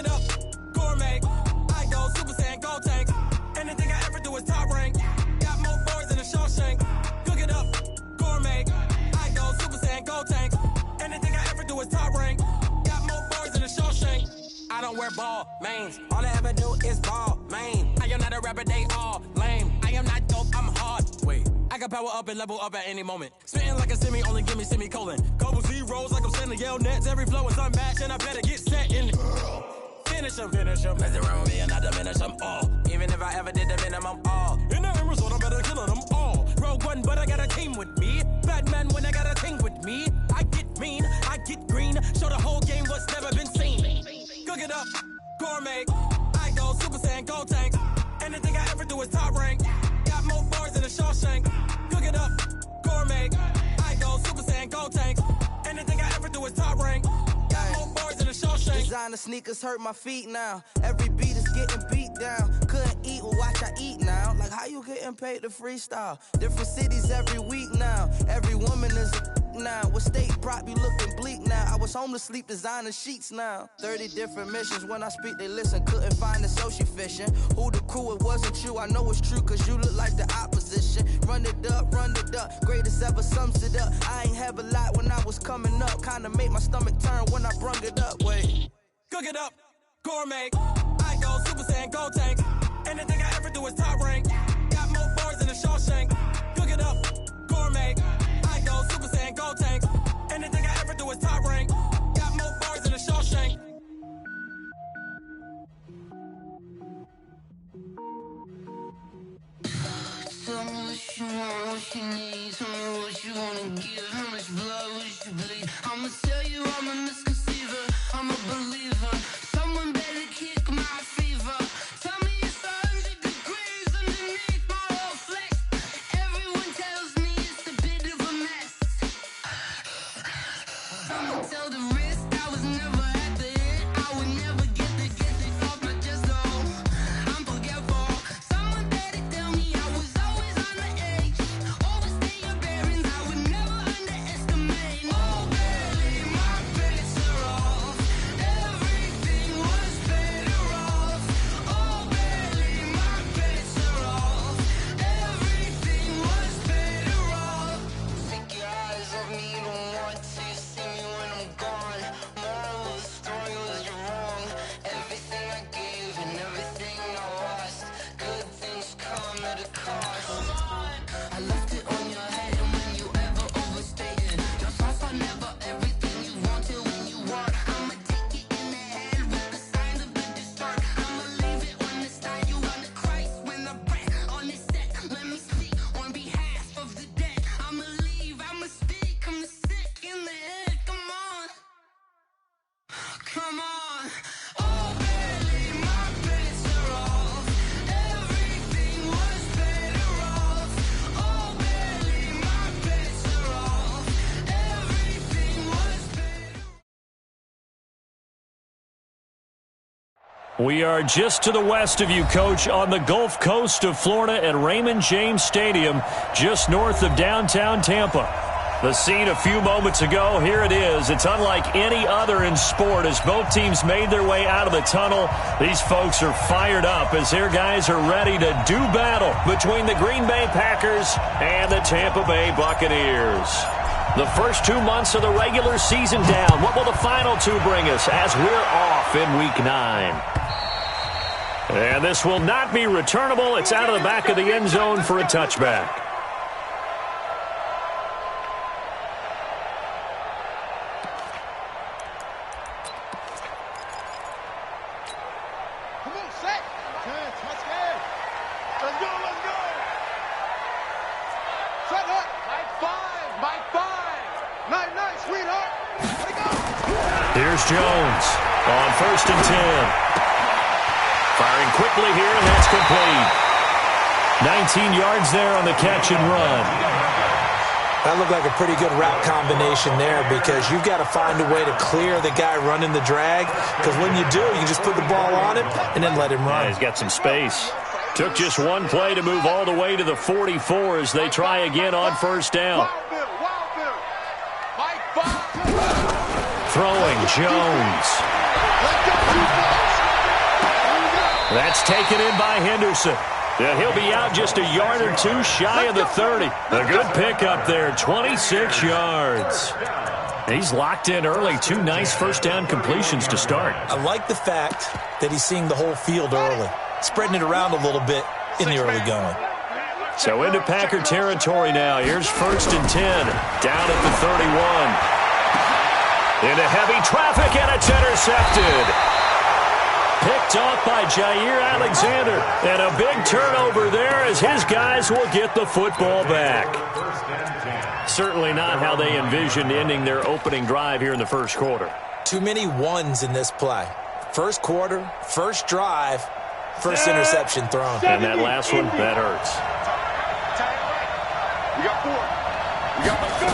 it up, gourmet. I go Super Saiyan, go tank. Anything I ever do is top rank. Got more boys than a Shawshank. Cook it up, gourmet. I go Super Saiyan, go tank. Anything I ever do is top rank. Got more boys than a Shawshank. I don't wear ball mains. All I ever do is ball main. I am not a rapper, they all lame. I am not dope, I'm hard. Wait, I can power up and level up at any moment. Spitting like a semi, only give me semicolon. Couple zeros like I'm sending yell nets. Every flow is unmatched and I better get set in. Finish them. Mess around with me and I diminish them all. Even if I ever did the minimum all. In the end result, I better kill them all. Rogue One, but I got a team with me. Batman when I got a team with me. I get mean, I get green. Show the whole game what's never been seen. Cook it up, gourmet. I go Super Saiyan, go tank. Anything I ever do is top rank. Got more bars than a Shawshank. Cook it up, gourmet. I go Super Saiyan, go tank. Anything I ever do is top rank. Got more bars than a Shawshank. Designer sneakers hurt my feet now. Every beat is getting beat down. Couldn't eat, well watch I eat now. Like how you getting paid to freestyle? Different cities every week now. Every woman is a now. What state prop you looking bleak now? I was home to sleep, designer sheets now. 30 different missions. When I speak, they listen. Couldn't find it, so she fishing. Who the crew? It wasn't you. I know it's true, cause you look like the opposition. Run it up, greatest ever sums it up. I ain't have a lot when I was coming up. Kinda made my stomach turn when I brung it up. Wait. Cook it up, gourmet. I go Super Saiyan, go tank. Anything I ever do is top rank. Got more bars than a Shawshank. Cook it up, gourmet. I go Super Saiyan, go tank. Anything I ever do is top rank. Got more bars than a Shawshank. Tell me what you want, what you need. Tell me what you wanna give. How much blood would you bleed? I'ma tell you I'm a misconceiver. I'm a believer. Someone better kick my fever. Tell me it's 100 degrees underneath my whole flesh. Everyone tells me it's a bit of a mess. Someone tell the risk I was never at the hit. I would never get it off my chest though. I'm forgetful. Someone better tell me I was always on the edge. Overstay your bearings, I would never underestimate. Oh baby, my credits are off. Everything was better off. Oh baby, my credits are off. Everything was better off. Take your eyes off me, you don't want to see me when I'm gone. Moral of the story was you're wrong. Everything I gave and everything I lost. Good things come at a cost. I left it on your head, and when you ever overstated, your thoughts are never everything you wanted when you want. I'ma take it in the head with the signs of the distort. I'ma leave it on the side. You on the Christ when I breath on this set. Let me speak on behalf of the dead. I'ma leave, I'ma speak. I'm the sick in the head. Come on, come on. Oh baby, my credits are off. Everything was better off. Oh baby, my credits are off. Everything was better. We are just to the west of you, Coach, on the Gulf Coast of Florida at Raymond James Stadium, just north of downtown Tampa. The scene a few moments ago, here it is. It's unlike any other in sport as both teams made their way out of the tunnel. These folks are fired up as their guys are ready to do battle between the Green Bay Packers and the Tampa Bay Buccaneers. The first 2 months of the regular season down. What will the final two bring us as we're off in Week 9? And this will not be returnable. It's out of the back of the end zone for a touchback. Come on, set. Let's go. Let's go. Set up. Mike 5. Night, sweetheart. Let it go. Here's Jones on 1st and 10. Firing quickly here, and that's complete. 19 yards there on the catch and run. That looked like a pretty good route combination there because you've got to find a way to clear the guy running the drag because when you do, you just put the ball on him and then let him run. Yeah, he's got some space. Took just one play to move all the way to the 44 as they try again on 1st down. Mike 5. Throwing Jones. Let's go, That's taken in by Henderson. And he'll be out just a yard or two shy of the 30. A good pickup there, 26 yards. He's locked in early. 2 nice first down completions to start. I like the fact that he's seeing the whole field early, spreading it around a little bit in the early going. So into Packer territory now. Here's 1st and 10. Down at the 31. Into heavy traffic, and it's intercepted. Picked off by Jair Alexander. And a big turnover there as his guys will get the football back. Certainly not how they envisioned ending their opening drive here in the first quarter. Too many ones in this play. First quarter, first drive, first interception thrown. And that last one, that hurts. You got 4. You got 4.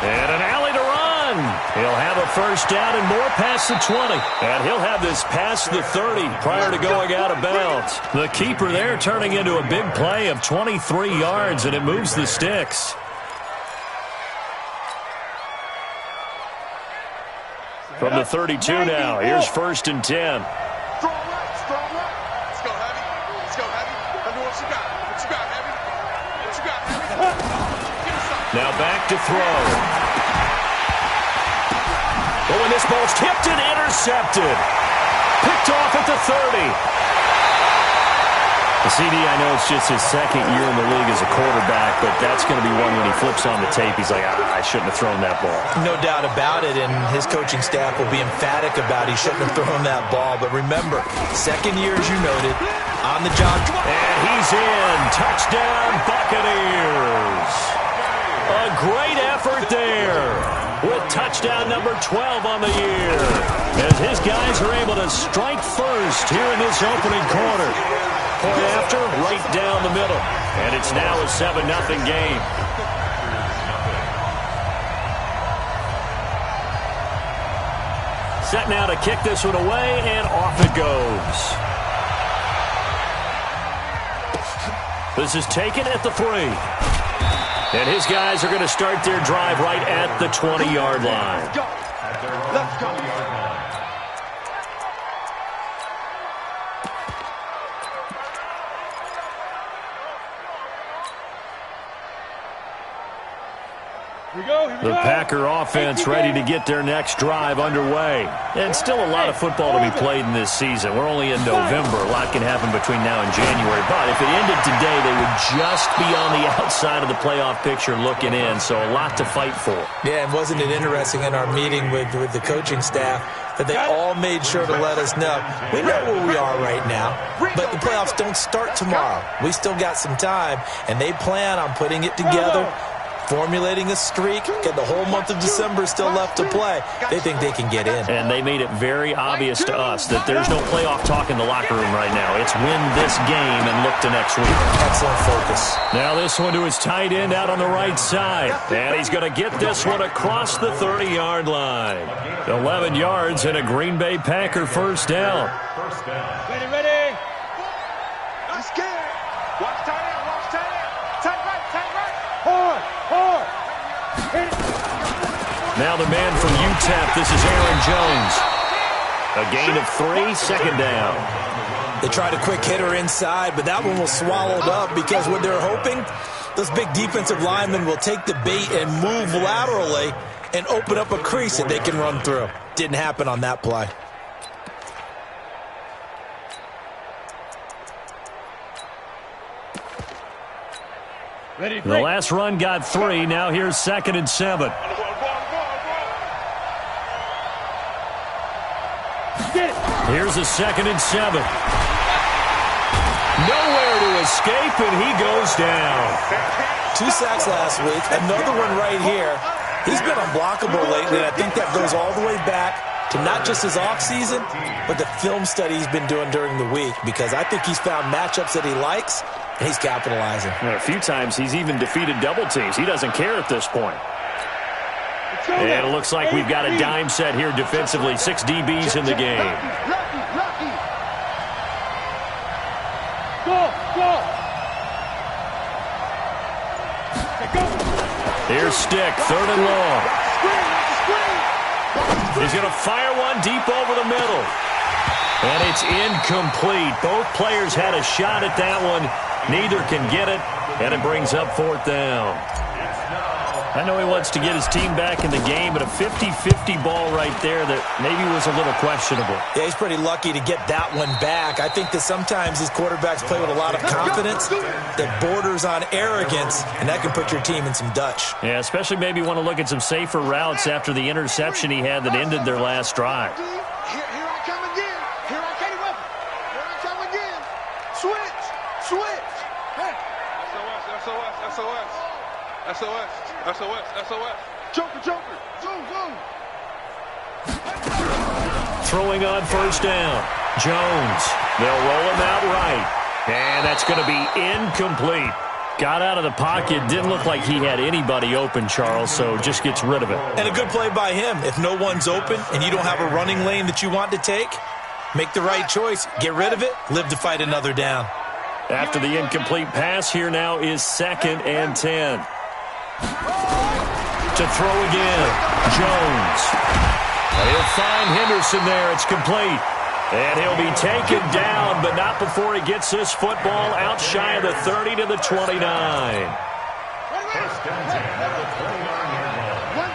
And an alley to run. He'll have a first down and more past the 20. And he'll have this past the 30 prior to going out of bounds. The keeper there turning into a big play of 23 yards, and it moves the sticks. From the 32 now, here's 1st and 10. Strong right, strong right. Let's go, Heavy. Let's go, Heavy. I know what you got. What you got, Heavy? What you got, Heavy? Give us something. Now back to throw. Oh, and this ball's tipped and intercepted. Picked off at the 30. The CD, I know it's just his second year in the league as a quarterback, but that's going to be one when he flips on the tape. He's like, I shouldn't have thrown that ball. No doubt about it, and his coaching staff will be emphatic about he shouldn't have thrown that ball. But remember, second year, as you noted, on the job. And he's in. Touchdown, Buccaneers. A great effort there with touchdown number 12 on the year, as his guys are able to strike first here in this opening quarter. Point after, right down the middle. And it's now a 7-0 game. Set now to kick this one away, and off it goes. This is taken at the 3. And his guys are going to start their drive right at the 20-yard line. Let's go. Let's go. The Packer offense ready to get their next drive underway. And still a lot of football to be played in this season. We're only in November. A lot can happen between now and January. But if it ended today, they would just be on the outside of the playoff picture looking in. So a lot to fight for. Yeah, and wasn't it interesting in our meeting with the coaching staff that they all made sure to let us know, we know where we are right now, but the playoffs don't start tomorrow. We still got some time, and they plan on putting it together, formulating a streak, get the whole month of December still left to play. They think they can get in. And they made it very obvious to us that there's no playoff talk in the locker room right now. It's win this game and look to next week. Excellent focus. Now this one to his tight end out on the right side. And he's going to get this one across the 30-yard line. 11 yards and a Green Bay Packer first down. Ready, ready. I'm scared. Watch tight end, watch tight end. Tight right, tight right. Hard. Now the man from UTEP, this is Aaron Jones. A gain of 3, second down. They tried a quick hitter inside, but that one was swallowed up because what they're hoping, those big defensive linemen will take the bait and move laterally and open up a crease that they can run through. Didn't happen on that play. The last run got 3. Now here's 2nd and 7. Here's a 2nd and 7. Nowhere to escape, and he goes down. 2 sacks last week. Another one right here. He's been unblockable lately, and I think that goes all the way back to not just his offseason, but the film study he's been doing during the week, because I think he's found matchups that he likes, and he's capitalizing. A few times he's even defeated double teams. He doesn't care at this point. And it looks like we've got a dime set here defensively. 6 DBs in the game. Here's Stick, 3rd and long. He's going to fire one deep over the middle. And it's incomplete. Both players had a shot at that one. Neither can get it, and it brings up 4th down. I know he wants to get his team back in the game, but a 50-50 ball right there that maybe was a little questionable. Yeah, he's pretty lucky to get that one back. I think that sometimes these quarterbacks play with a lot of confidence that borders on arrogance, and that can put your team in some Dutch. Yeah, especially maybe want to look at some safer routes after the interception he had that ended their last drive. Here I come again. Here I came up. Here I come again. Switch. Hey. SOS. Joker. Zoom. Throwing on 1st down. Jones. They'll roll him out right. And that's going to be incomplete. Got out of the pocket. Didn't look like he had anybody open, Charles, so just gets rid of it. And a good play by him. If no one's open and you don't have a running lane that you want to take, make the right choice. Get rid of it. Live to fight another down. After the incomplete pass, here now is 2nd and 10. To throw again. Jones. He'll find Henderson there. It's complete. And he'll be taken down, but not before he gets this football out shy of the 30 to the 29. Where's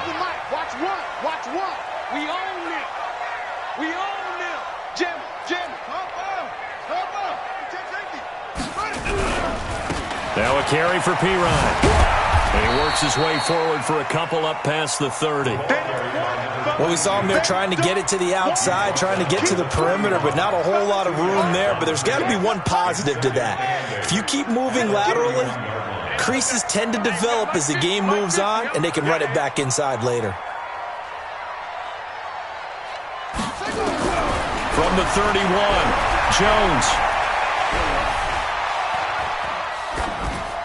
the mic? Watch one. We own them. Jim. Help up. Now a carry for Pirine. And he works his way forward for a couple up past the 30. Well, we saw him there trying to get it to the outside, trying to get to the perimeter, but not a whole lot of room there. But there's got to be one positive to that. If you keep moving laterally, creases tend to develop as the game moves on, and they can run it back inside later. From the 31, Jones.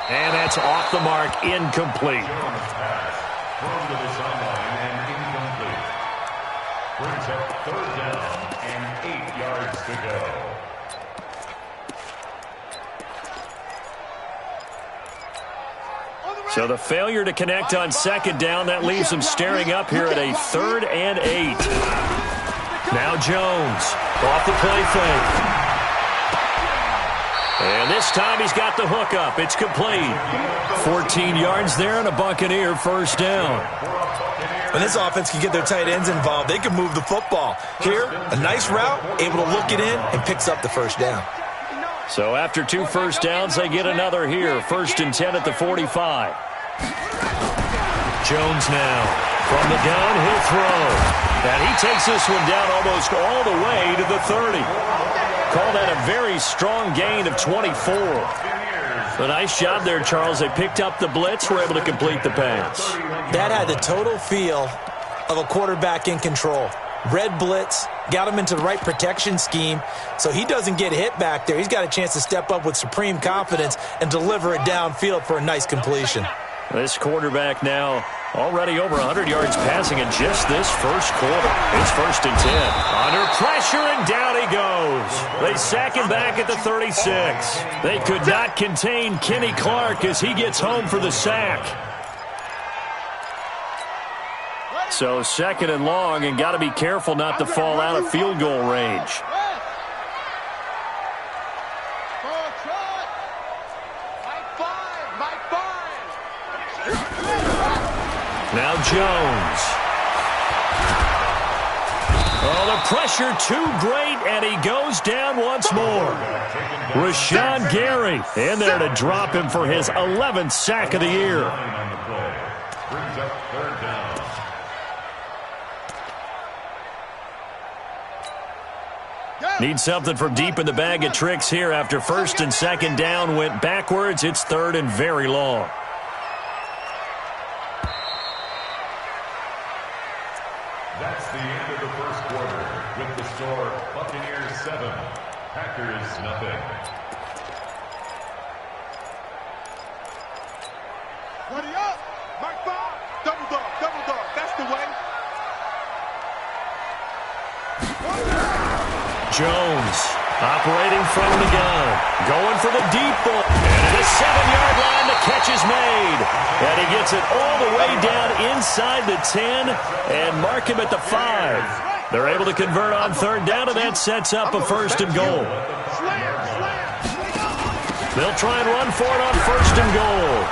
And that's off the mark, incomplete. Thrown to the sideline and incomplete. Brings up 3rd down and 8 yards to go. So the failure to connect on 2nd down, that leaves him staring up here at a 3rd and 8. Now Jones off the play fake. And this time he's got the hook up. It's complete. 14 yards there and a Buccaneer 1st down. When this offense can get their tight ends involved, they can move the football. Here, a nice route, able to look it in, and picks up the 1st down. So after 2 first downs, they get another here. 1st and 10 at the 45. Jones now from the downhill throw. And he takes this one down almost all the way to the 30. Call that a very strong gain of 24. A nice job there, Charles. They picked up the blitz, were able to complete the pass. That had the total feel of a quarterback in control. Red blitz, got him into the right protection scheme, so he doesn't get hit back there. He's got a chance to step up with supreme confidence and deliver it downfield for a nice completion. This quarterback now already over 100 yards passing in just this first quarter. It's 1st and 10. Under pressure, and down he goes. They sack him back at the 36. They could not contain Kenny Clark as he gets home for the sack. So 2nd and long, and got to be careful not to fall out of field goal range. Now Jones. Oh, the pressure too great, and he goes down once more. Rashawn Gary in there to drop him for his 11th sack of the year. Brings up 3rd down. Need something from deep in the bag of tricks here after 1st and 2nd down went backwards. It's 3rd and very long. That's the end of the first quarter with the score Buccaneers 7, Packers nothing. What up? Mike Bob. Double dog. That's the way. Jones operating from the gun. Going for the deep ball. And at the 7-yard line, the catch is made. And he gets it all the way down inside the 10 and mark him at the 5. They're able to convert on third down, and that sets up a first and goal. They'll try and run for it on first and goal.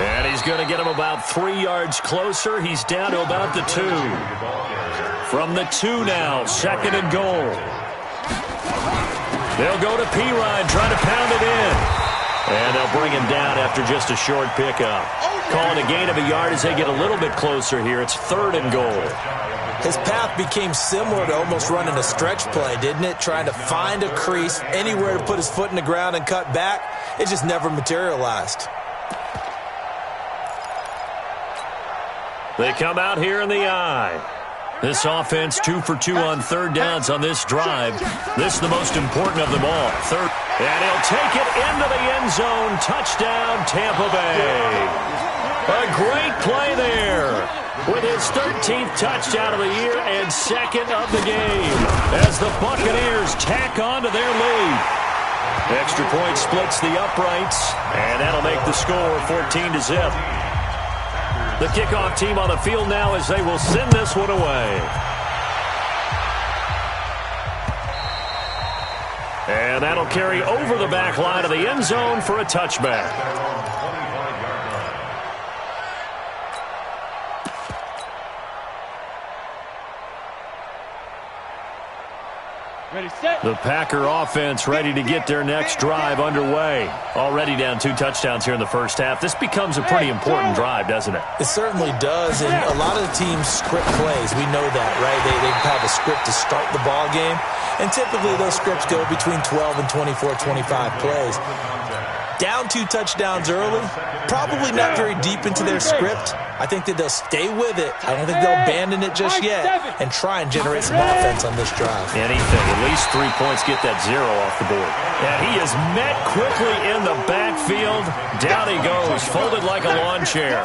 And he's going to get him about 3 yards closer. He's down to about the 2. From the 2 now, second and goal. They'll go to P-Ryan, try to pound it in. And they'll bring him down after just a short pickup. Calling a gain of a yard as they get a little bit closer here. It's third and goal. His path became similar to almost running a stretch play, didn't it? Trying to find a crease, anywhere to put his foot in the ground and cut back. It just never materialized. They come out here in the eye. This offense 2 for 2 on third downs on this drive. This is the most important of them all. Third, and he'll take it into the end zone. Touchdown, Tampa Bay. A great play there with his 13th touchdown of the year and second of the game as the Buccaneers tack on to their lead. Extra point splits the uprights, and that'll make the score 14-0. The kickoff team on the field now as they will send this one away. And that'll carry over the back line of the end zone for a touchback. The Packer offense ready to get their next drive underway. Already down 2 touchdowns here in the first half. This becomes a pretty important drive, doesn't it? It certainly does, and a lot of the teams script plays. We know that, right? They have a script to start the ball game, and typically those scripts go between 12 and 24, 25 plays. Down 2 touchdowns early, probably not very deep into their script. I think that they'll stay with it. I don't think they'll abandon it just yet and try and generate some offense on this drive. Anything, at least 3 points, get that 0 off the board. And he is met quickly in the backfield. Down he goes, folded like a lawn chair.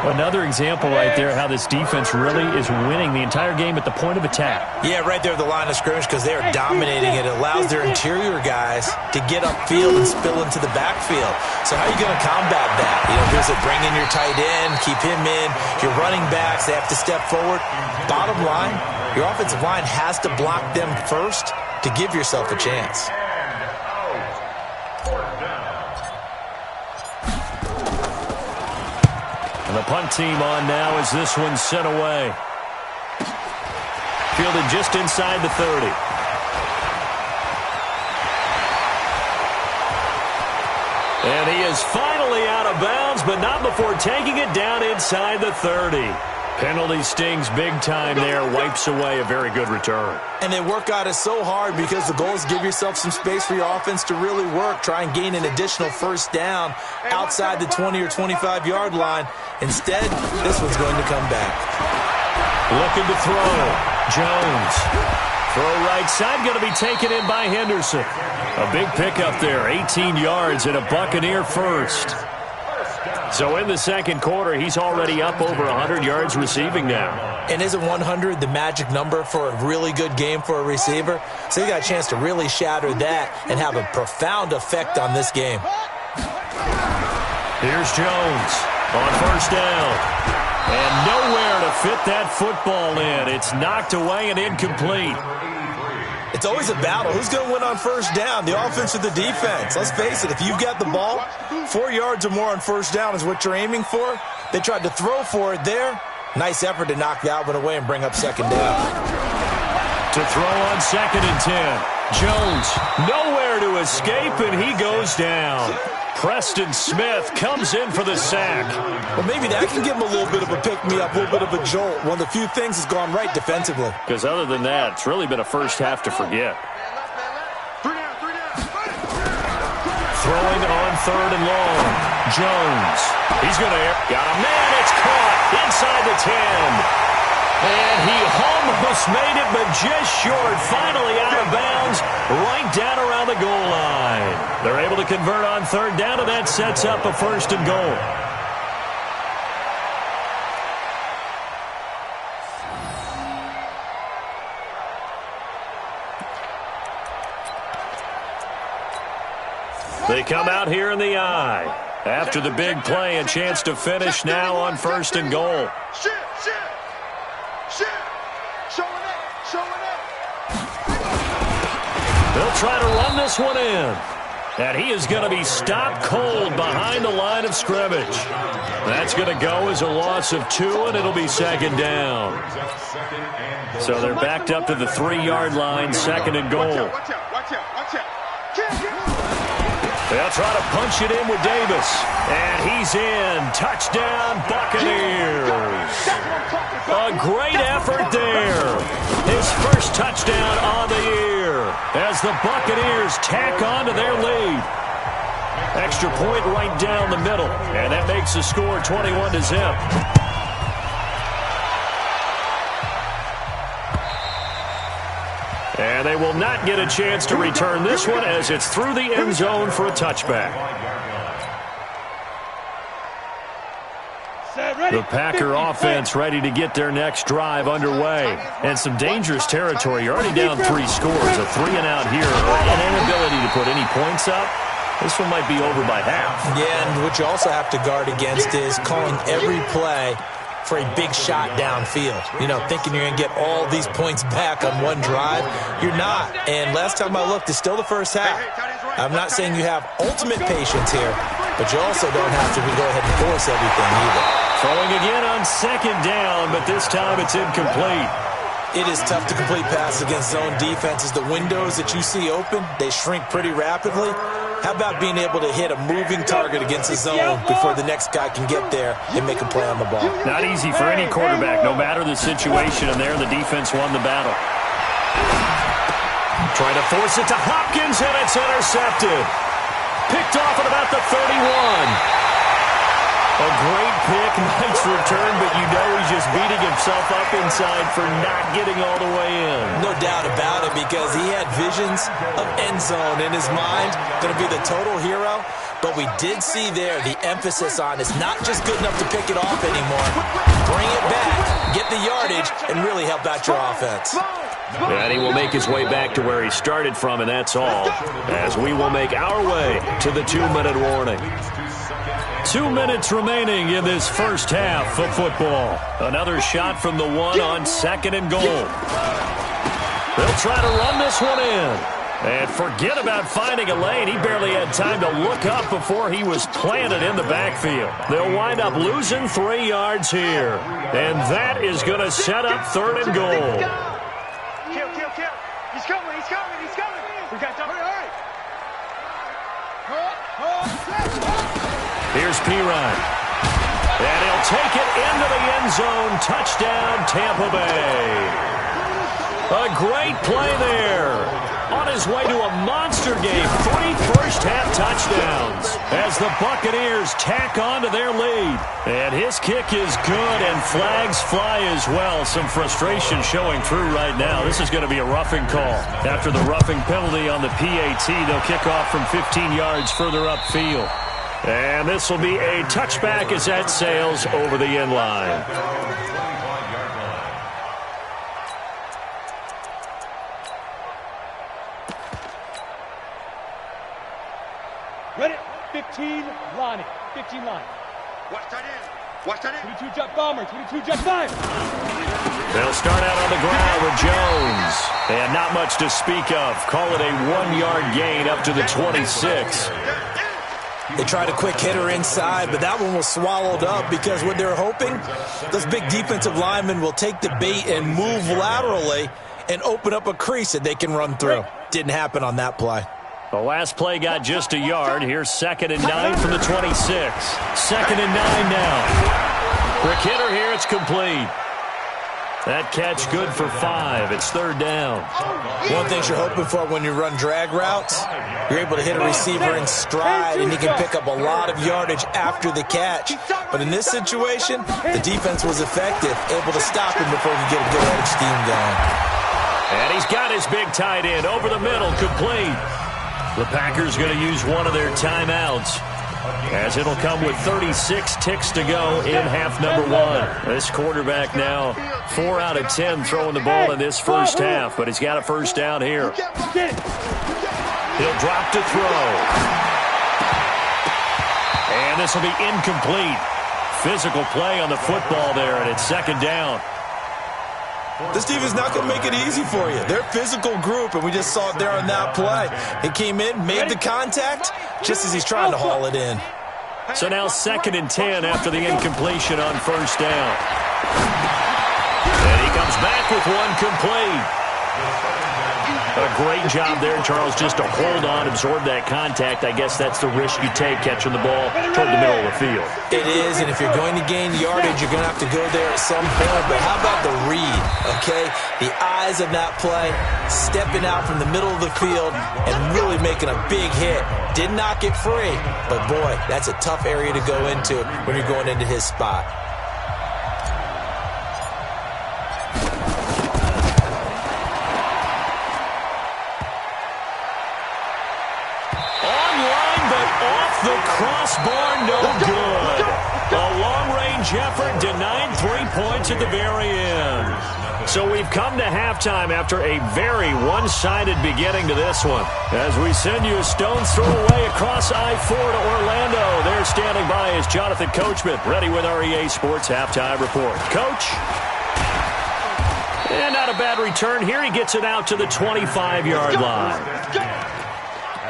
Another example right there how this defense really is winning the entire game at the point of attack. Yeah, right there at the line of scrimmage because they are dominating it. It allows their interior guys to get upfield and spill into the backfield. So how are you going to combat that? You know, here's it, bring in your tight end, keep him in. Your running backs, they have to step forward. Bottom line, your offensive line has to block them first to give yourself a chance. And the punt team on now as this one's sent away. Fielded just inside the 30. And he is finally out of bounds, but not before taking it down inside the 30. Penalty stings big time there, wipes away a very good return. And they work out it so hard because the goal is give yourself some space for your offense to really work. Try and gain an additional first down outside the 20 or 25-yard line. Instead, this one's going to come back. Looking to throw. Jones. Throw right side, going to be taken in by Henderson. A big pickup there, 18 yards and a Buccaneer first. So in the second quarter, he's already up over 100 yards receiving now. And isn't 100 the magic number for a really good game for a receiver? So you got a chance to really shatter that and have a profound effect on this game. Here's Jones on first down. And nowhere to fit that football in. It's knocked away and incomplete. It's always a battle. Who's going to win on first down, the offense or the defense? Let's face it, if you've got the ball, 4 yards or more on first down is what you're aiming for. They tried to throw for it there. Nice effort to knock that one away and bring up second down. To throw on second and 10. Jones nowhere to escape, and he goes down. Preston Smith comes in for the sack. Well, maybe that can give him a little bit of a pick-me-up, a little bit of a jolt. One of the few things has gone right defensively. Because other than that, it's really been a first half to forget. Throwing on third and long. Jones. He's going to air. Got a man. It's caught inside the 10. And he almost made it, but just short. Finally out of bounds, right down around the goal line. They're able to convert on third down, and that sets up a first and goal. They come out here in the eye. After the big play, a chance to finish now on first and goal. Showing They'll try to run this one in. And he is going to be stopped cold behind the line of scrimmage. That's going to go as a loss of 2, and it'll be second down. So they're backed up to the 3-yard line, second and goal. Watch out. They'll try to punch it in with Davis. And he's in. Touchdown, Buccaneers. A great effort there. His first touchdown on the year as the Buccaneers tack on to their lead. Extra point right down the middle. And that makes the score 21-0. And they will not get a chance to return this one as it's through the end zone for a touchback. The Packer offense ready to get their next drive underway. And some dangerous territory. You're already down 3 scores. A 3-and-out here. An inability to put any points up. This one might be over by half. Yeah, and what you also have to guard against is calling every play for a big shot downfield. You know, thinking you're going to get all these points back on one drive. You're not. And last time I looked, it's still the first half. I'm not saying you have ultimate patience here, but you also don't have to go ahead and force everything either. Throwing again on second down, but this time it's incomplete. It is tough to complete passes against zone defenses. The windows that you see open, they shrink pretty rapidly. How about being able to hit a moving target against the zone before the next guy can get there and make a play on the ball? Not easy for any quarterback, no matter the situation, and there the defense won the battle. Trying to force it to Hopkins, and it's intercepted. Picked off at about the 31. A great pick, nice return, but you know he's just beating himself up inside for not getting all the way in. No doubt about it, because he had visions of end zone in his mind, going to be the total hero. But we did see there the emphasis on it's not just good enough to pick it off anymore. Bring it back, get the yardage, and really help out your offense. And he will make his way back to where he started from, and that's all, as we will make our way to the 2-minute warning. 2 minutes remaining in this first half of football. Another shot from the 1 on second and goal. They'll try to run this one in. And forget about finding a lane. He barely had time to look up before he was planted in the backfield. They'll wind up losing 3 yards here. And that is going to set up third and goal. Kill. He's coming. We got to hurry. Here's Pirine. And he'll take it into the end zone. Touchdown, Tampa Bay. A great play there. On his way to a monster game. 3 first-half touchdowns as the Buccaneers tack on to their lead. And his kick is good, and flags fly as well. Some frustration showing through right now. This is going to be a roughing call. After the roughing penalty on the PAT, they'll kick off from 15 yards further upfield. And this will be a touchback as that sails over the end line. Ready? 15 line. 15 line. Watch that in. 22 jet bomber. 22 jet fire. They'll start out on the ground with Jones. And not much to speak of. Call it a 1-yard gain up to the 26. They tried a quick hitter inside, but that one was swallowed up because what they're hoping, those big defensive linemen will take the bait and move laterally and open up a crease that they can run through. Didn't happen on that play. The last play got just a yard. Here's 2nd and 9 from the 26. 2nd and 9 now. Quick hitter here. It's complete. That catch good for 5. It's 3rd down. One thing you're hoping for when you run drag routes, you're able to hit a receiver in stride, and he can pick up a lot of yardage after the catch. But in this situation, the defense was effective, able to stop him before he could get a good edge steam going. And he's got his big tight end over the middle, complete. The Packers going to use one of their timeouts, as it'll come with 36 ticks to go in half number 1. This quarterback now 4 out of 10 throwing the ball in this first half, but he's got a first down here. He'll drop to throw. And this will be incomplete. Physical play on the football there, and it's 2nd down. This team is not going to make it easy for you. They're a physical group, and we just saw it there on that play. He came in, made the contact, just as he's trying to haul it in. So now 2nd and 10 after the incompletion on first down. And he comes back with one complete. A great job there, Charles, just to hold on, absorb that contact. I guess that's the risk you take catching the ball toward the middle of the field. It is, and if you're going to gain yardage, you're going to have to go there at some point. But how about the read, okay? The eyes of that play, stepping out from the middle of the field and really making a big hit. Did not get free, but boy, that's a tough area to go into when you're going into his spot. The crossbar, no good. A long-range effort denied 3 points at the very end. So we've come to halftime after a very one-sided beginning to this one. As we send you a stone's throw away across I-4 to Orlando. There standing by is Jonathan Coachman, ready with our EA Sports Halftime Report. Coach? And not a bad return here. He gets it out to the 25-yard line. At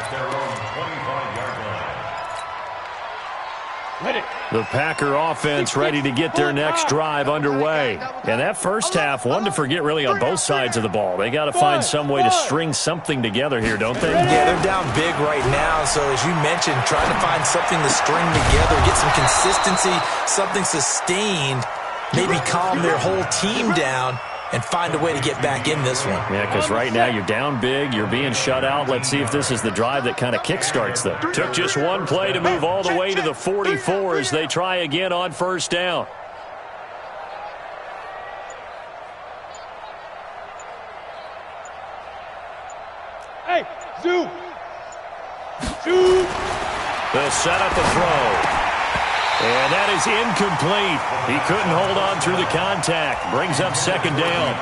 their own 25-yard line. The Packer offense ready to get their next drive underway. And that first half, one to forget really on both sides of the ball. They got to find some way to string something together here, don't they? Yeah, they're down big right now. So as you mentioned, trying to find something to string together, get some consistency, something sustained, maybe calm their whole team down and find a way to get back in this one. Yeah, because right now you're down big, you're being shut out. Let's see if this is the drive that kind of kickstarts them. Took just one play to move all the way to the 44 as they try again on first down. Hey, Zoo! Zoo! The setup to throw. And that is incomplete. He couldn't hold on through the contact. Brings up second down.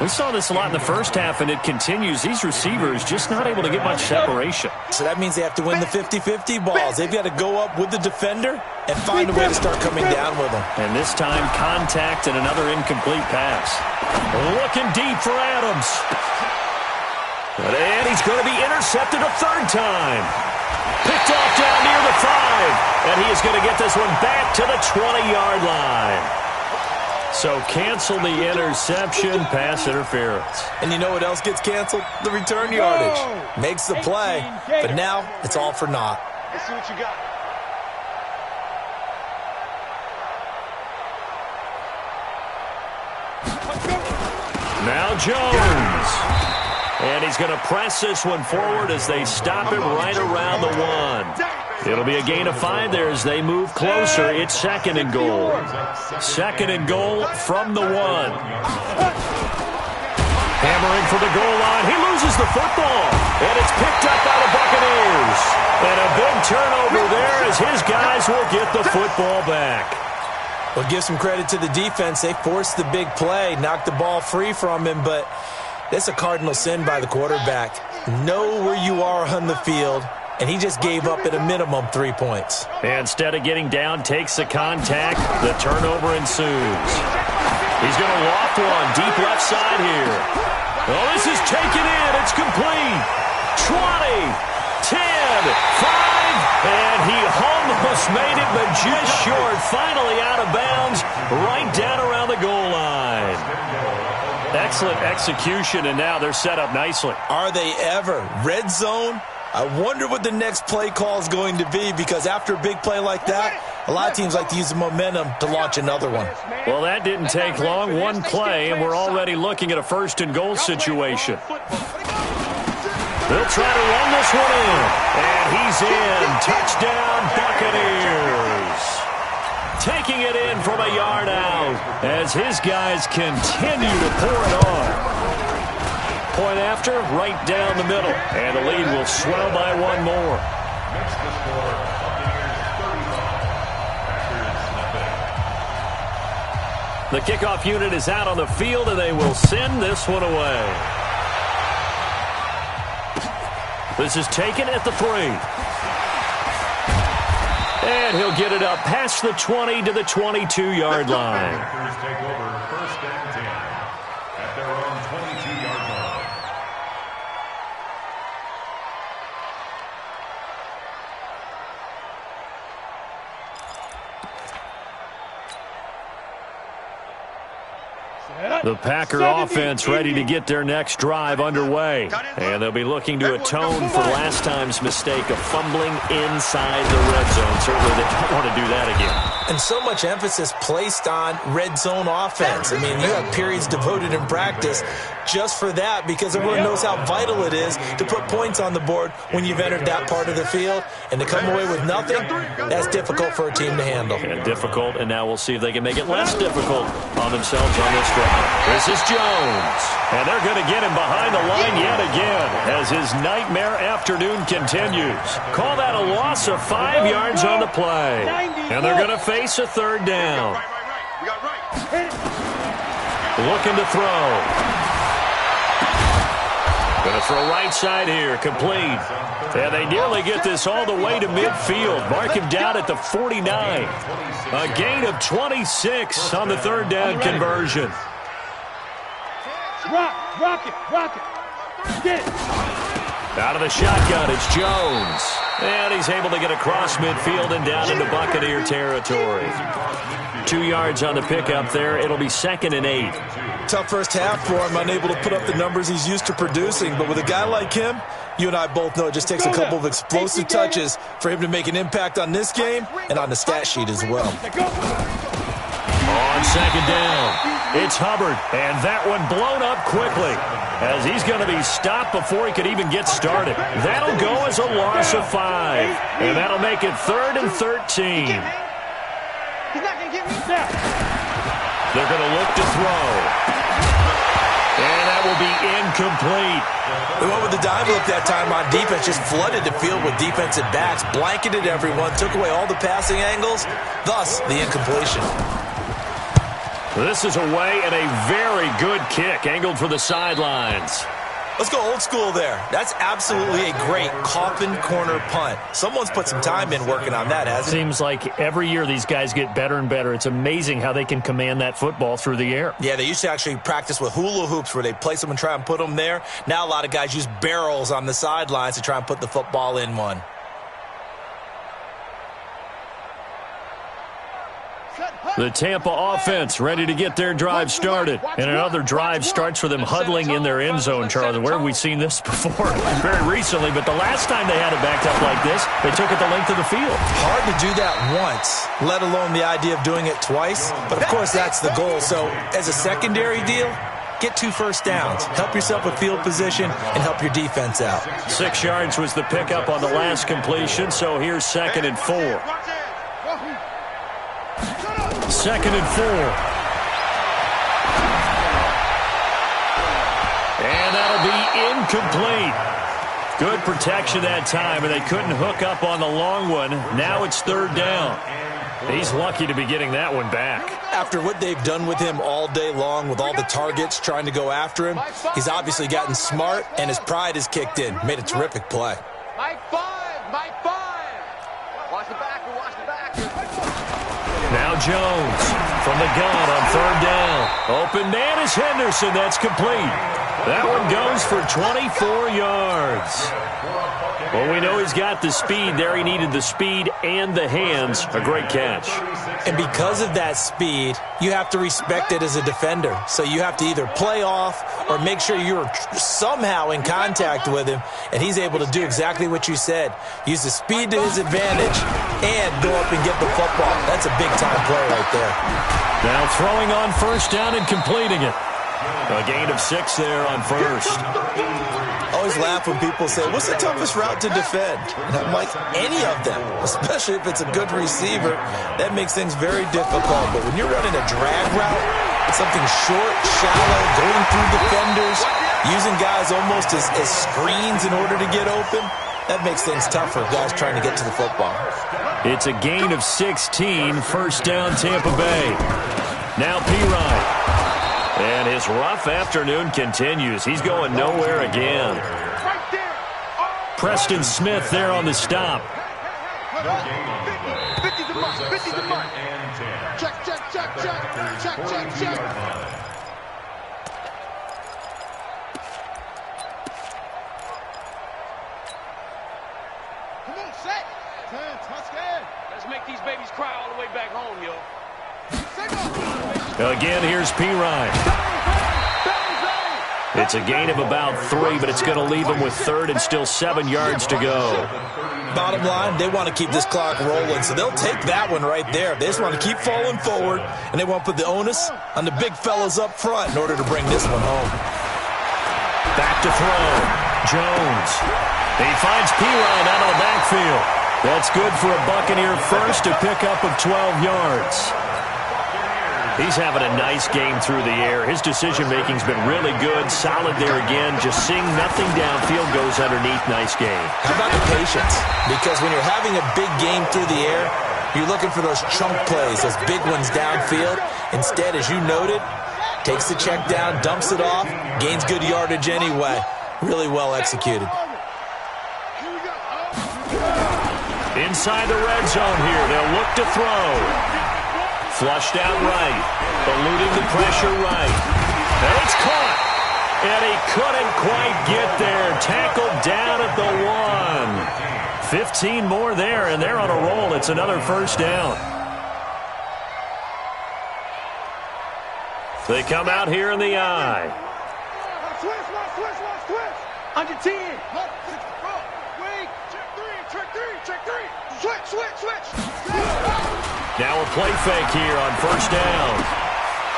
We saw this a lot in the first half, and it continues. These receivers just not able to get much separation. So that means they have to win the 50-50 balls. They've got to go up with the defender and find a way to start coming down with them. And this time, contact and another incomplete pass. Looking deep for Adams. And he's going to be intercepted a third time. Picked off down near the 5. And he is going to get this one back to the 20-yard line. So cancel the interception, pass interference. And you know what else gets canceled? The return yardage. Makes the play, but now it's all for naught. Let's see what you got. Now Jones. And he's going to press this one forward as they stop him right around the 1. It'll be a gain of 5 there as they move closer. It's second and goal. Second and goal from the 1. Hammering for the goal line. He loses the football. And it's picked up by the Buccaneers. And a big turnover there as his guys will get the football back. Well, give some credit to the defense. They forced the big play, knocked the ball free from him, but it's a cardinal sin by the quarterback. Know where you are on the field, and he just gave up at a minimum 3 points. Instead of getting down, takes the contact. The turnover ensues. He's going to loft one deep left side here. Oh, this is taken in. It's complete. 20, 10, 5, and he almost made it, but just short. Finally out of bounds, right down around the goal line. Excellent execution, and now they're set up nicely. Are they ever? Red zone? I wonder what the next play call is going to be, because after a big play like that, a lot of teams like to use the momentum to launch another one. Well, that didn't take long. One play, and we're already looking at a first and goal situation. They'll try to run this one in, and he's in. Touchdown, Buccaneers. Taking it in from a yard out as his guys continue to pour it on. Point after, right down the middle. And the lead will swell by one more. Makes the score Buccaneers 35, Packers nothing. The kickoff unit is out on the field, and they will send this one away. This is taken at the 3. And he'll get it up past the 20 to the 22-yard line. Packers take over first and 10. The Packer offense ready to get their next drive underway. And they'll be looking to atone for last time's mistake of fumbling inside the red zone. Certainly they don't want to do that again. And so much emphasis placed on red zone offense. I mean, you have periods devoted in practice just for that because everyone knows how vital it is to put points on the board when you've entered that part of the field. And to come away with nothing, that's difficult for a team to handle. And difficult, and now we'll see if they can make it less difficult on themselves on this drive. This is Jones. And they're going to get him behind the line yet again as his nightmare afternoon continues. Call that a loss of 5 yards on the play. And they're going to face a third down. Looking to throw. Going to throw right side here, complete. And they nearly get this all the way to midfield. Mark him down at the 49. A gain of 26 on the third down conversion. Rock it. Get it. Out of the shotgun, it's Jones. And he's able to get across midfield and down into Buccaneer territory. 2 yards on the pickup there. It'll be 2nd and 8. Tough first half for him, unable to put up the numbers he's used to producing. But with a guy like him, you and I both know it just takes a couple of explosive touches for him to make an impact on this game and on the stat sheet as well. On 2nd down, it's Hubbard, and that one blown up quickly as he's going to be stopped before he could even get started. That'll go as a loss of 5, and that'll make it 3rd and 13. He's not going to get me back. They're going to look to throw. And that will be incomplete. They went with the dive look that time on defense, just flooded the field with defensive backs, blanketed everyone, took away all the passing angles, thus the incompletion. This is away and a very good kick, angled for the sidelines. Let's go old school there. That's absolutely a great coffin corner punt. Someone's put some time in working on that, hasn't it? Seems like every year these guys get better and better. It's amazing how they can command that football through the air. Yeah, they used to actually practice with hula hoops where they place them and try and put them there. Now a lot of guys use barrels on the sidelines to try and put the football in one. The Tampa offense ready to get their drive started. And another drive starts with them huddling in their end zone, Charlie. Where have we seen this before? Very recently, but the last time they had it backed up like this, they took it the length of the field. Hard to do that once, let alone the idea of doing it twice. But, of course, that's the goal. So, as a secondary deal, get 2 first downs. Help yourself with field position and help your defense out. 6 yards was the pickup on the last completion, so here's 2nd and 4. 2nd and 4. And that'll be incomplete. Good protection that time, and they couldn't hook up on the long one. Now it's 3rd down. He's lucky to be getting that one back. After what they've done with him all day long, with all the targets trying to go after him, he's obviously gotten smart, and his pride has kicked in. Made a terrific play. Mike 5. Watch the back. Now Jones from the gun on 3rd down. Open man is Henderson. That's complete. That one goes for 24 yards. Well, we know he's got the speed there. He needed the speed and the hands. A great catch. And because of that speed, you have to respect it as a defender. So you have to either play off or make sure you're somehow in contact with him, and he's able to do exactly what you said. Use the speed to his advantage and go up and get the football. That's a big-time play right there. Now throwing on 1st down and completing it. A gain of 6 there on 1st. I always laugh when people say, what's the toughest route to defend? And I'm like, any of them, especially if it's a good receiver. That makes things very difficult. But when you're running a drag route, it's something short, shallow, going through defenders, using guys almost as screens in order to get open, that makes things tough for guys trying to get to the football. It's a gain of 16, 1st down Tampa Bay. Now P-Ryan. And his rough afternoon continues. He's going nowhere again. Preston Smith there on the stop. 50 to mark. Check. Come on, set. Let's make these babies cry all the way back home, yo. Again, here's P. Ryan. It's a gain of about 3, but it's going to leave them with 3rd and still 7 yards to go. Bottom line, they want to keep this clock rolling, so they'll take that one right there. They just want to keep falling forward, and they want to put the onus on the big fellas up front in order to bring this one home. Back to throw. Jones. He finds Pirine out of the backfield. That's good for a Buccaneer first, a pickup of 12 yards. He's having a nice game through the air. His decision-making's been really good. Solid there again. Just seeing nothing downfield goes underneath. Nice game. How about the patience? Because when you're having a big game through the air, you're looking for those chunk plays, those big ones downfield. Instead, as you noted, takes the check down, dumps it off, gains good yardage anyway. Really well executed. Inside the red zone here. They'll look to throw. Flushed out right. Eluding the pressure right. And it's caught. And he couldn't quite get there. Tackled down at the 1. 15 more there, and they're on a roll. It's another first down. They come out here in the I. Switch. Under 10. Wait. Check 3. Switch. Now a play fake here on first down.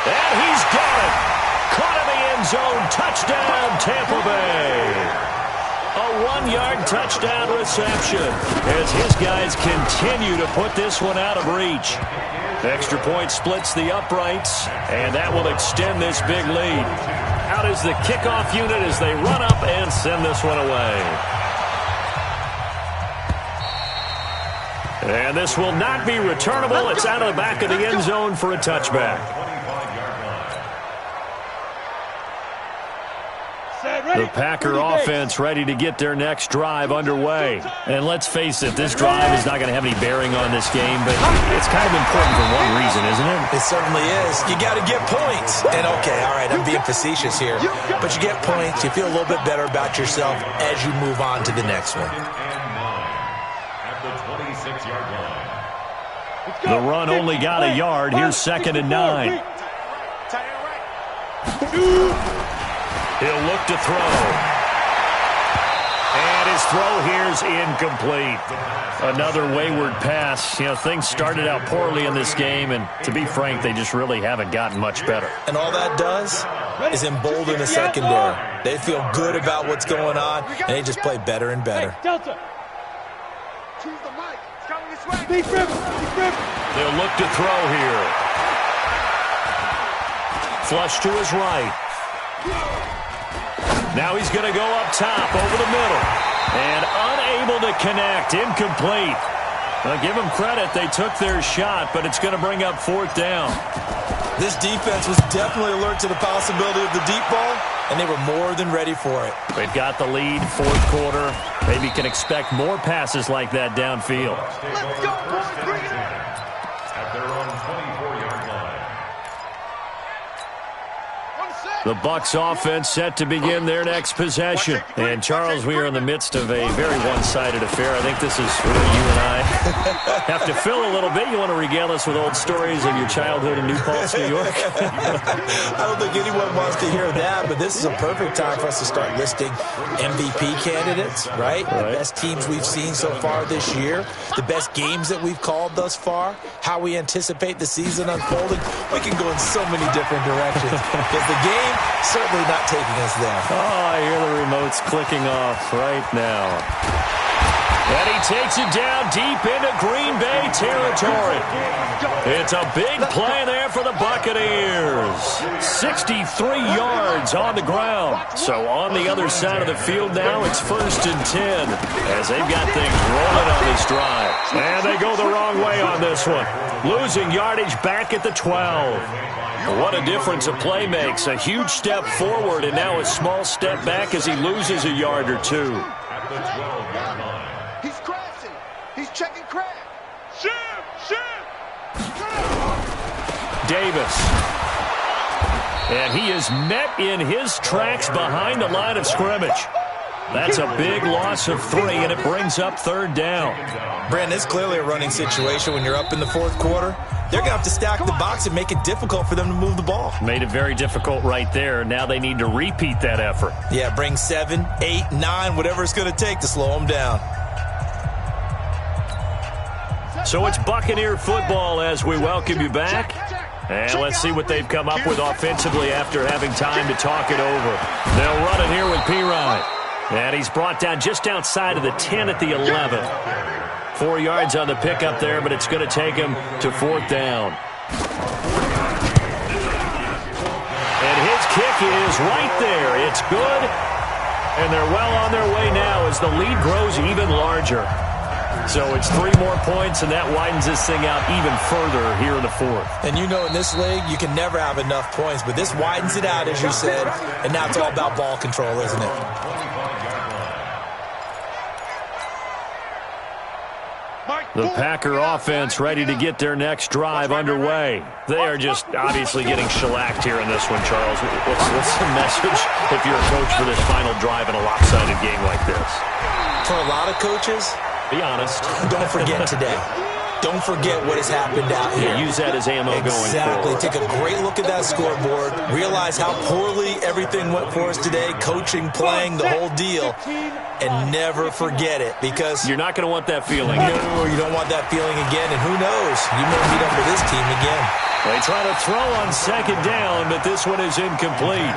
And he's got it. Caught in the end zone. Touchdown, Tampa Bay. A 1-yard touchdown reception as his guys continue to put this one out of reach. Extra point splits the uprights, and that will extend this big lead. Out is the kickoff unit as they run up and send this one away. And this will not be returnable. It's out of the back of the end zone for a touchback. The Packer offense ready to get their next drive underway. And let's face it, this drive is not going to have any bearing on this game, but it's kind of important for one reason, isn't it? It certainly is. You got to get points. And okay, all right, I'm being facetious here. But you get points, you feel a little bit better about yourself as you move on to the next one. The run only got a yard. Here's 2nd and 9. He'll look to throw. And his throw here's incomplete. Another wayward pass. You know, things started out poorly in this game, and to be frank, they just really haven't gotten much better. And all that does is embolden the secondary. They feel good about what's going on, and they just play better and better. Delta. Choose the mic. It's coming this way. Deep river. They'll look to throw here. Flush to his right. Now he's going to go up top over the middle. And unable to connect. Incomplete. Well, give them credit. They took their shot, but it's going to bring up 4th down. This defense was definitely alert to the possibility of the deep ball, and they were more than ready for it. They've got the lead, 4th quarter. Maybe can expect more passes like that downfield. Let's go, boys. Bring it in. At their own 24-yard line. The Bucs offense set to begin their next possession. And, Charles, we are in the midst of a very one-sided affair. I think this is where you and I have to fill a little bit. You want to regale us with old stories of your childhood in New Paltz, New York? I don't think anyone wants to hear that, but this is a perfect time for us to start listing MVP candidates, right? The best teams we've seen so far this year, the best games that we've called thus far, how we anticipate the season unfolding. We can go in so many different directions because the game certainly not taking us there. Oh, I hear the remotes clicking off right now. And he takes it down deep into Green Bay territory. It's a big play there for the Buccaneers. 63 yards on the ground. So on the other side of the field now, it's 1st and 10 as they've got things rolling on this drive. And they go the wrong way on this one. Losing yardage back at the 12. What a difference a play makes. A huge step forward and now a small step back as he loses a yard or two. At the 12-yard line. He's crashing. He's checking crash. Shim. Davis. And he is met in his tracks behind the line of scrimmage. That's a big loss of 3, and it brings up 3rd down. Brandon, it's clearly a running situation when you're up in the 4th quarter. They're going to have to stack the box and make it difficult for them to move the ball. Made it very difficult right there. Now they need to repeat that effort. Yeah, bring 7, 8, 9, whatever it's going to take to slow them down. So it's Buccaneer football as we welcome you back. And let's see what they've come up with offensively after having time to talk it over. They'll run it here with P-Ryan. And he's brought down just outside of the 10 at the 11. 4 yards on the pickup there, but it's going to take him to 4th down. And his kick is right there. It's good. And they're well on their way now as the lead grows even larger. So it's 3 more points, and that widens this thing out even further here in the 4th. And you know in this league, you can never have enough points, but this widens it out, as you said, and now it's all about ball control, isn't it? The Packer offense ready to get their next drive underway. They are just obviously getting shellacked here in this one, Charles. What's the message if you're a coach for this final drive in a lopsided game like this? For a lot of coaches, be honest. Don't forget today. Don't forget what has happened out here. Yeah, use that as ammo going forward. Exactly. Take a great look at that scoreboard. Realize how poorly everything went for us today. Coaching, playing, the whole deal. And never forget it, because you're not going to want that feeling. No, you don't want that feeling again. And who knows? You may meet up with this team again. They try to throw on 2nd down, but this one is incomplete.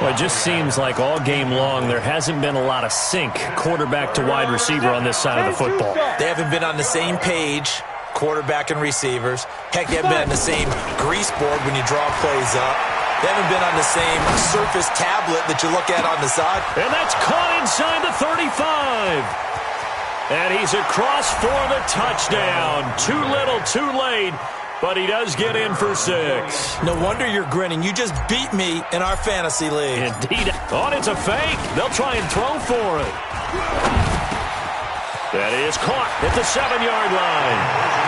Well, it just seems like all game long there hasn't been a lot of sync quarterback to wide receiver on this side of the football. They haven't been on the same page, quarterback and receivers. Heck, they haven't been on the same grease board when you draw plays up. They haven't been on the same Surface tablet that you look at on the side. And that's caught inside the 35. And he's across for the touchdown. Too little, too late. But he does get in for 6. No wonder you're grinning. You just beat me in our fantasy league. Indeed. Oh, and it's a fake. They'll try and throw for it. That is caught at the 7-yard line.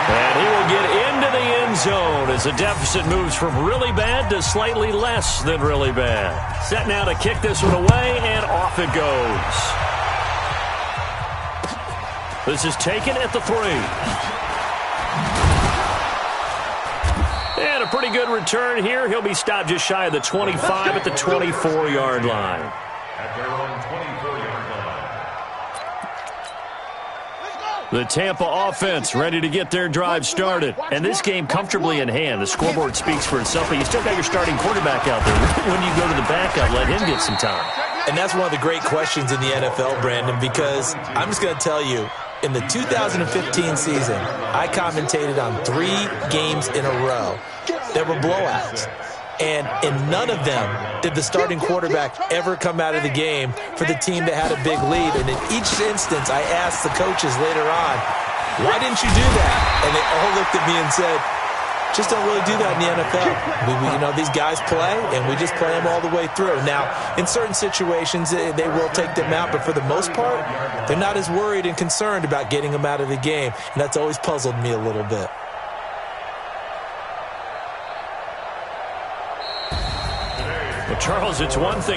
And he will get into the end zone as the deficit moves from really bad to slightly less than really bad. Set now to kick this one away, and off it goes. This is taken at the 3. And a pretty good return here. He'll be stopped just shy of the 25 at the 24-yard line. At their own 24-yard line. The Tampa offense ready to get their drive started. And this game comfortably in hand. The scoreboard speaks for itself, but you still got your starting quarterback out there. When you go to the backup, let him get some time. And that's one of the great questions in the NFL, Brandon, because I'm just going to tell you, in the 2015 season, I commentated on 3 games in a row that were blowouts. And in none of them did the starting quarterback ever come out of the game for the team that had a big lead. And in each instance, I asked the coaches later on, why didn't you do that? And they all looked at me and said, just don't really do that in the NFL. These guys play, and we just play them all the way through. Now, in certain situations, they will take them out, but for the most part, they're not as worried and concerned about getting them out of the game, and that's always puzzled me a little bit. Well, Charles, it's one thing.